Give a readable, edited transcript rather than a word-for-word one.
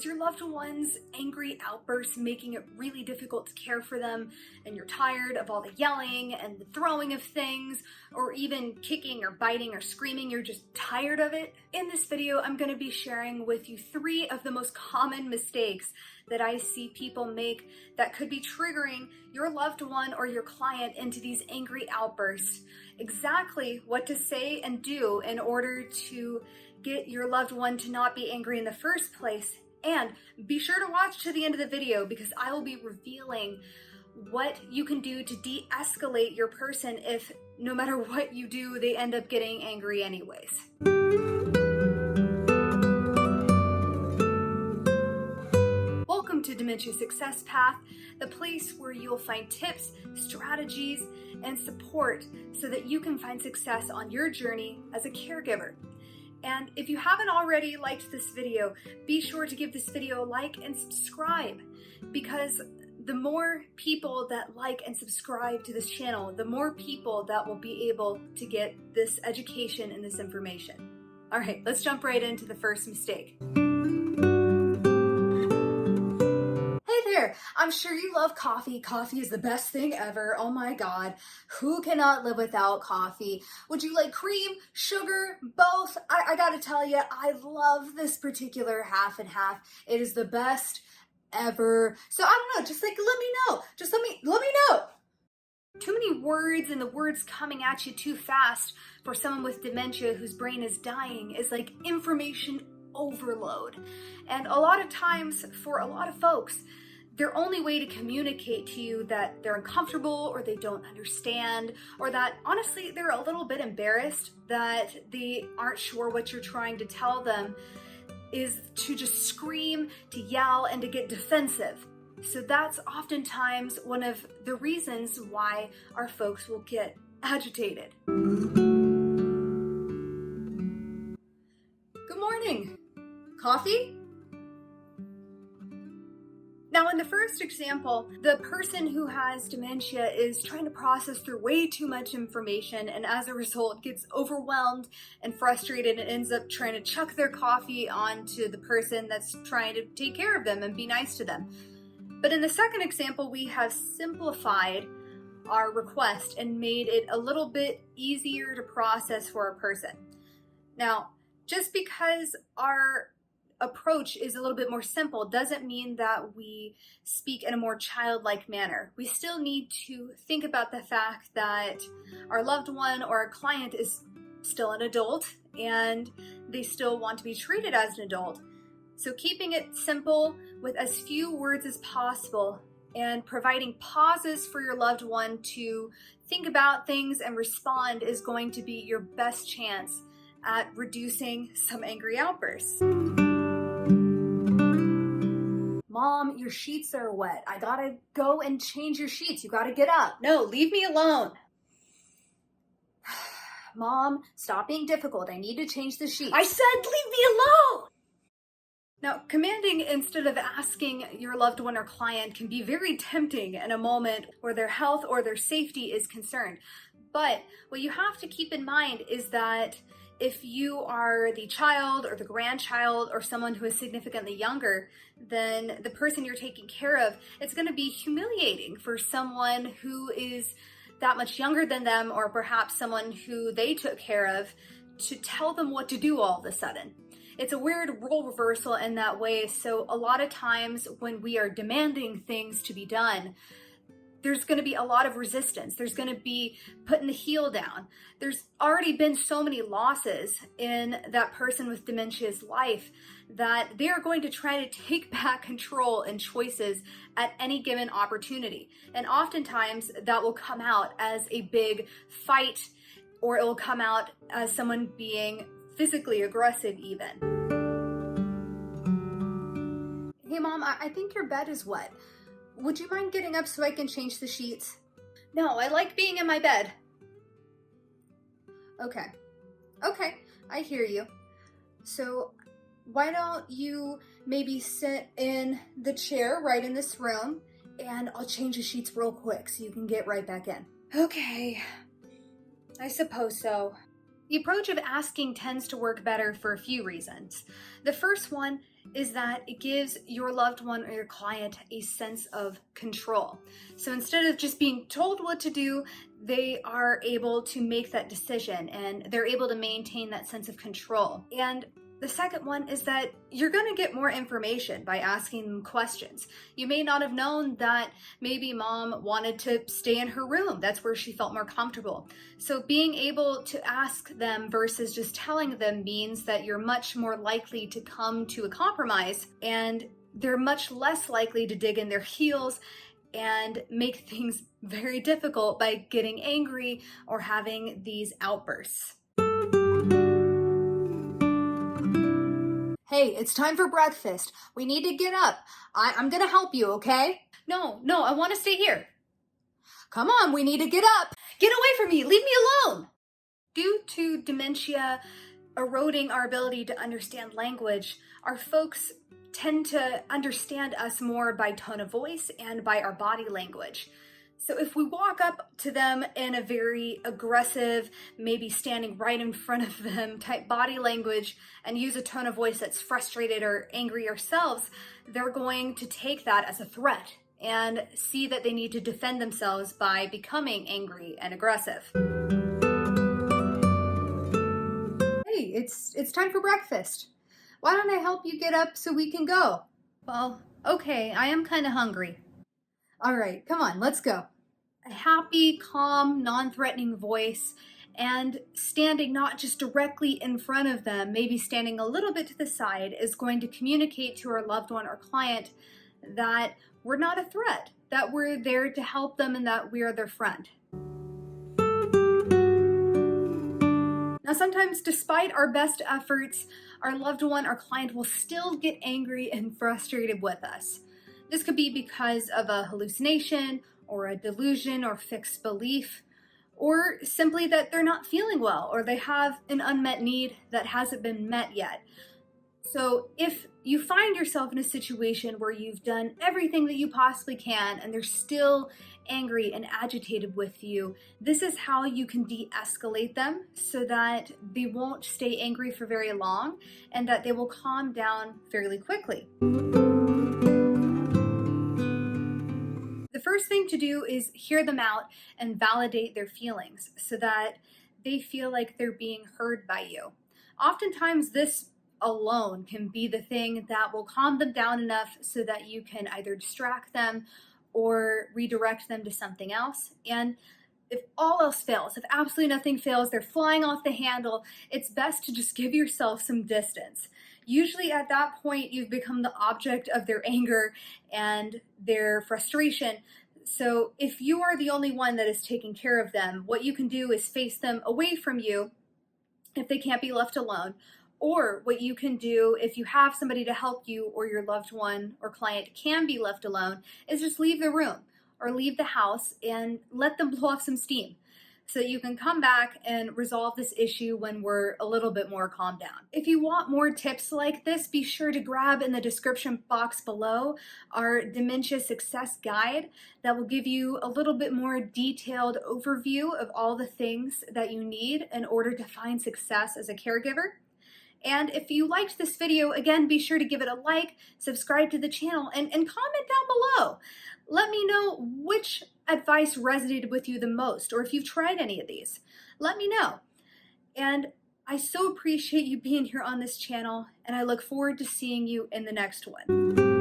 Is your loved one's angry outbursts making it really difficult to care for them, and you're tired of all the yelling and the throwing of things, or even kicking or biting or screaming? You're just tired of it? In this video, I'm going to be sharing with you 3 of the most common mistakes that I see people make that could be triggering your loved one or your client into these angry outbursts. Exactly what to say and do in order to get your loved one to not be angry in the first place. And be sure to watch to the end of the video, because I will be revealing what you can do to de-escalate your person if no matter what you do, they end up getting angry anyways. Welcome to Dementia Success Path, the place where you'll find tips, strategies, and support so that you can find success on your journey as a caregiver. And if you haven't already liked this video, be sure to give this video a like and subscribe, because the more people that like and subscribe to this channel, the more people that will be able to get this education and this information. All right, let's jump right into the first mistake. I'm sure you love coffee. Coffee is the best thing ever. Oh my God. Who cannot live without coffee? Would you like cream, sugar, both? I gotta tell you, I love this particular half and half. It is the best ever. So I don't know, just like let me know. Just let me know. Too many words, and the words coming at you too fast for someone with dementia whose brain is dying is like information overload. And a lot of times for a lot of folks, their only way to communicate to you that they're uncomfortable or they don't understand, or that honestly they're a little bit embarrassed that they aren't sure what you're trying to tell them, is to just scream, to yell, and to get defensive. So that's oftentimes one of the reasons why our folks will get agitated. Good morning. Coffee? Now, in the first example, the person who has dementia is trying to process through way too much information, and as a result gets overwhelmed and frustrated and ends up trying to chuck their coffee onto the person that's trying to take care of them and be nice to them. But in the second example, we have simplified our request and made it a little bit easier to process for a person. Now, just because our approach is a little bit more simple doesn't mean that we speak in a more childlike manner. We still need to think about the fact that our loved one or our client is still an adult and they still want to be treated as an adult. So keeping it simple with as few words as possible and providing pauses for your loved one to think about things and respond is going to be your best chance at reducing some angry outbursts. Mom, your sheets are wet. I gotta go and change your sheets. You gotta get up. No, leave me alone. Mom, stop being difficult. I need to change the sheets. I said leave me alone! Now, commanding instead of asking your loved one or client can be very tempting in a moment where their health or their safety is concerned. But what you have to keep in mind is that if you are the child or the grandchild or someone who is significantly younger than the person you're taking care of, it's going to be humiliating for someone who is that much younger than them, or perhaps someone who they took care of, to tell them what to do all of a sudden. It's a weird role reversal in that way. So a lot of times when we are demanding things to be done, there's going to be a lot of resistance. There's going to be putting the heel down. There's already been so many losses in that person with dementia's life that they are going to try to take back control and choices at any given opportunity. And oftentimes that will come out as a big fight, or it will come out as someone being physically aggressive even. Hey Mom, I think your bed is wet. Would you mind getting up so I can change the sheets? No, I like being in my bed. Okay, I hear you. So why don't you maybe sit in the chair right in this room, and I'll change the sheets real quick so you can get right back in. Okay, I suppose so. The approach of asking tends to work better for a few reasons. The first one is that it gives your loved one or your client a sense of control. So instead of just being told what to do, they are able to make that decision and they're able to maintain that sense of control. And the second one is that you're going to get more information by asking them questions. You may not have known that maybe mom wanted to stay in her room. That's where she felt more comfortable. So being able to ask them versus just telling them means that you're much more likely to come to a compromise, and they're much less likely to dig in their heels and make things very difficult by getting angry or having these outbursts. Hey, it's time for breakfast. We need to get up. I'm gonna help you, okay? No, I want to stay here. Come on, we need to get up. Get away from me, leave me alone. Due to dementia eroding our ability to understand language, our folks tend to understand us more by tone of voice and by our body language. So if we walk up to them in a very aggressive, maybe standing right in front of them type body language and use a tone of voice that's frustrated or angry ourselves, they're going to take that as a threat and see that they need to defend themselves by becoming angry and aggressive. Hey, it's time for breakfast. Why don't I help you get up so we can go? Well, okay, I am kind of hungry. All right, come on, let's go. A happy, calm, non-threatening voice, and standing not just directly in front of them, maybe standing a little bit to the side, is going to communicate to our loved one or client that we're not a threat, that we're there to help them and that we are their friend. Now, sometimes, despite our best efforts, our loved one or client will still get angry and frustrated with us. This could be because of a hallucination or a delusion or fixed belief, or simply that they're not feeling well or they have an unmet need that hasn't been met yet. So if you find yourself in a situation where you've done everything that you possibly can and they're still angry and agitated with you, this is how you can de-escalate them so that they won't stay angry for very long and that they will calm down fairly quickly. The first thing to do is hear them out and validate their feelings so that they feel like they're being heard by you. Oftentimes, this alone can be the thing that will calm them down enough so that you can either distract them or redirect them to something else. And if all else fails, if absolutely nothing fails, they're flying off the handle, it's best to just give yourself some distance. Usually at that point, you've become the object of their anger and their frustration. So if you are the only one that is taking care of them, what you can do is face them away from you if they can't be left alone. Or what you can do if you have somebody to help you or your loved one or client can be left alone is just leave the room or leave the house and let them blow off some steam so that you can come back and resolve this issue when we're a little bit more calmed down. If you want more tips like this, be sure to grab in the description box below our Dementia Success Guide that will give you a little bit more detailed overview of all the things that you need in order to find success as a caregiver. And if you liked this video, again, be sure to give it a like, subscribe to the channel, and comment down below. Let me know which advice resonated with you the most, or if you've tried any of these. Let me know. And I so appreciate you being here on this channel, and I look forward to seeing you in the next one.